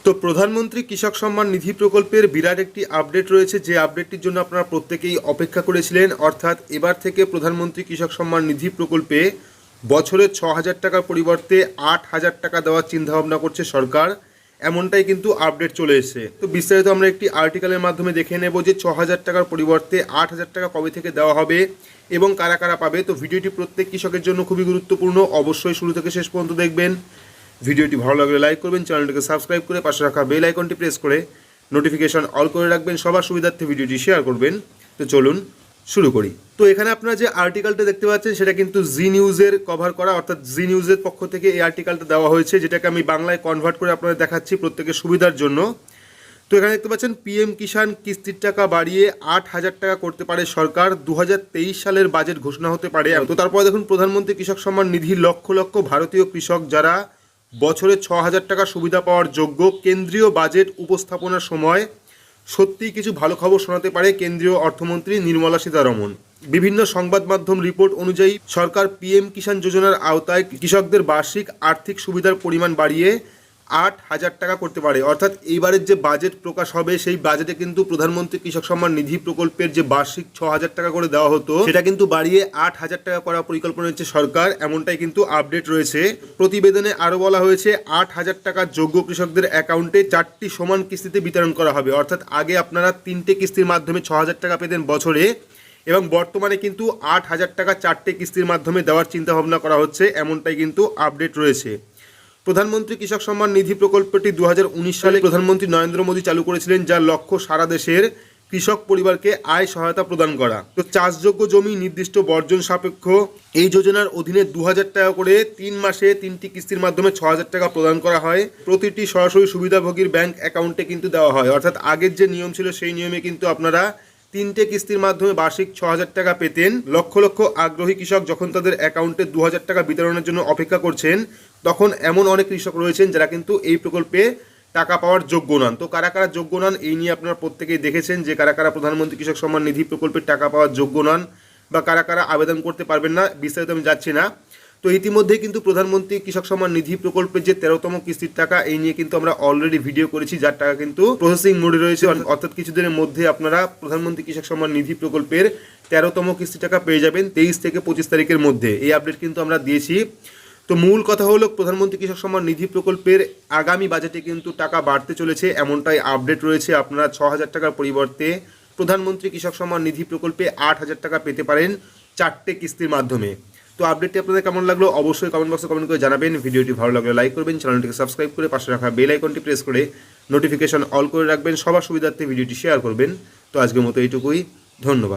তো প্রধানমন্ত্রী কৃষক সম্মান নিধি প্রকল্পের বিরাট একটি আপডেট রয়েছে, যে আপডেটটির জন্য আপনারা প্রত্যেকেই অপেক্ষা করেছিলেন। অর্থাৎ এবার থেকে প্রধানমন্ত্রী কৃষক সম্মান নিধি প্রকল্পে বছরে 6,000 টাকার পরিবর্তে 8,000 টাকা দেওয়ার চিন্তাভাবনা করছে সরকার, এমনটাই কিন্তু আপডেট চলে এসেছে। তো বিস্তারিত আমরা একটি আর্টিকেলের মাধ্যমে দেখে নেব যে 6,000 টাকার পরিবর্তে 8,000 টাকা কবে থেকে দেওয়া হবে এবং কারা কারা পাবে। তো ভিডিওটি প্রত্যেক কৃষকের জন্য খুবই গুরুত্বপূর্ণ, অবশ্যই শুরু থেকে শেষ পর্যন্ত দেখবেন। ভিডিওটি ভালো লাগলে লাইক করবেন, চ্যানেলটিকে সাবস্ক্রাইব করে পাশে রাখা বেল আইকনটি প্রেস করে নোটিফিকেশন অল করে রাখবেন, সবার সুবিধার্থে ভিডিওটি শেয়ার করবেন। তো চলুন শুরু করি। তো এখানে আপনারা যে আর্টিকেলটা দেখতে পাচ্ছেন সেটা কিন্তু জি নিউজের কভার করা, অর্থাৎ জি নিউজের পক্ষ থেকে এই আর্টিকেলটা দেওয়া হয়েছে, যেটাকে আমি বাংলায় কনভার্ট করে আপনাদের দেখাচ্ছি প্রত্যেকের সুবিধার জন্য। তো এখানে দেখতে পাচ্ছেন পিএম কিষাণ কিস্তির টাকা বাড়িয়ে 8,000 টাকা করতে পারে সরকার, 2023 সালের বাজেট ঘোষণা হতে পারে। তো তারপরে দেখুন প্রধানমন্ত্রী কৃষক সম্মান নিধি লক্ষ লক্ষ ভারতীয় কৃষক যারা বছরে 6,000 টাকা সুবিধা পাওয়ার যোগ্য, কেন্দ্রীয় বাজেট উপস্থাপনার সময় সত্যিই কিছু ভালো খবর শোনাতে পারে কেন্দ্রীয় অর্থমন্ত্রী নির্মলা সীতারমণ। বিভিন্ন সংবাদ মাধ্যম রিপোর্ট অনুযায়ী সরকার পিএম কিষাণ যোজনার আওতায় কৃষকদের বার্ষিক আর্থিক সুবিধার পরিমাণ বাড়িয়ে 8,000 টাকা করতে পারে। অর্থাৎ এইবারের যে বাজেট প্রকাশ হবে সেই বাজেটে কিন্তু প্রধানমন্ত্রী কৃষক সম্মান নিধি প্রকল্পের যে বার্ষিক 6,000 টাকা করে দেওয়া হতো সেটা কিন্তু বাড়িয়ে 8,000 টাকা করার পরিকল্পনা হচ্ছে সরকার, এমনটাই কিন্তু আপডেট রয়েছে। প্রতিবেদনে আরও বলা হয়েছে 8,000 টাকা যোগ্য কৃষকদের অ্যাকাউন্টে 4টি সমান কিস্তিতে বিতরণ করা হবে। অর্থাৎ আগে আপনারা 3টে কিস্তির মাধ্যমে 6,000 টাকা পেতেন বছরে, এবং বর্তমানে কিন্তু 8,000 টাকা 4টে কিস্তির মাধ্যমে দেওয়ার চিন্তা ভাবনা করা হচ্ছে, এমনটাই কিন্তু আপডেট রয়েছে। প্রধানমন্ত্রী কৃষক সম্মান নিধি প্রকল্পটি 2019 সালে প্রধানমন্ত্রী নরেন্দ্র মোদী চালু করেছিলেন, যার লক্ষ্য সারা দেশের কৃষক পরিবারকে আয় সহায়তা প্রদান করা। তো চাষযোগ্য জমি নির্দিষ্ট বর্জন সাপেক্ষ এই যোজনার অধীনে 2,000 টাকা করে 3 মাসে 3টি কিস্তির মাধ্যমে 6,000 টাকা প্রদান করা হয়। প্রতিটি সরাসরি সুবিধাভোগীর ব্যাংক অ্যাকাউন্টে কিন্তু দেওয়া হয়। অর্থাৎ আগের যে নিয়ম ছিল সেই নিয়মে কিন্তু আপনারা 3টে কিস্তির মাধ্যমে বার্ষিক 6,000 টাকা পেতেন। লক্ষ লক্ষ আগ্রহী কৃষক যখন তাদের অ্যাকাউন্টে 2,000 টাকা বিতরণের জন্য অপেক্ষা করছেন, তখন এমন অনেক কৃষক রয়েছেন যারা কিন্তু এই প্রকল্পে টাকা পাওয়ার যোগ্য নন। তো কারা কারা যোগ্য নন এই নিয়ে আপনারা প্রত্যেকেই দেখেছেন যে কারা কারা প্রধানমন্ত্রী কৃষক সম্মান নিধি প্রকল্পের টাকা পাওয়ার যোগ্য নন বা কারা কারা আবেদন করতে পারবেন না, বিস্তারিত আমি যাচ্ছি না। তো ইতিমধ্যেই কিন্তু প্রধানমন্ত্রী কৃষক সম্মান নিধি প্রকল্পের যে 13তম কিস্তির টাকা এই নিয়ে কিন্তু আমরা অলরেডি ভিডিও করেছি, যার টাকা কিন্তু প্রসেসিং মোডে রয়েছে। অর্থাৎ কিছুদিনের মধ্যে আপনারা প্রধানমন্ত্রী কৃষক সম্মান নিধি প্রকল্পের 13তম কিস্তি টাকা পেয়ে যাবেন 23 থেকে 25 তারিখের মধ্যে। এই আপডেট কিন্তু আমরা দিয়েছি। তো মূল কথা হলো প্রধানমন্ত্রী কৃষক সম্মান নিধি প্রকল্পের আগামী বাজেটে কিন্তু টাকা বাড়তে চলেছে, এমনটাই আপডেট রয়েছে। আপনারা 6,000 টাকার পরিবর্তে প্রধানমন্ত্রী কৃষক সম্মান নিধি প্রকল্পে 8,000 টাকা পেতে পারেন 4টে কিস্তির মাধ্যমে। তো আপডেটটি আপনাদের কেমন লাগলো অবশ্যই কমেন্ট বক্সে কমেন্ট করে জানাবেন। ভিডিওটি ভালো লাগলে লাইক করবেন, চ্যানেলটিকে সাবস্ক্রাইব করে পাশে রাখা বেল আইকনটি প্রেস করে নোটিফিকেশন অল করে রাখবেন, সবার সুবিধার্থে ভিডিওটি শেয়ার করবেন। তো আজকের মতো এইটুকুই, ধন্যবাদ।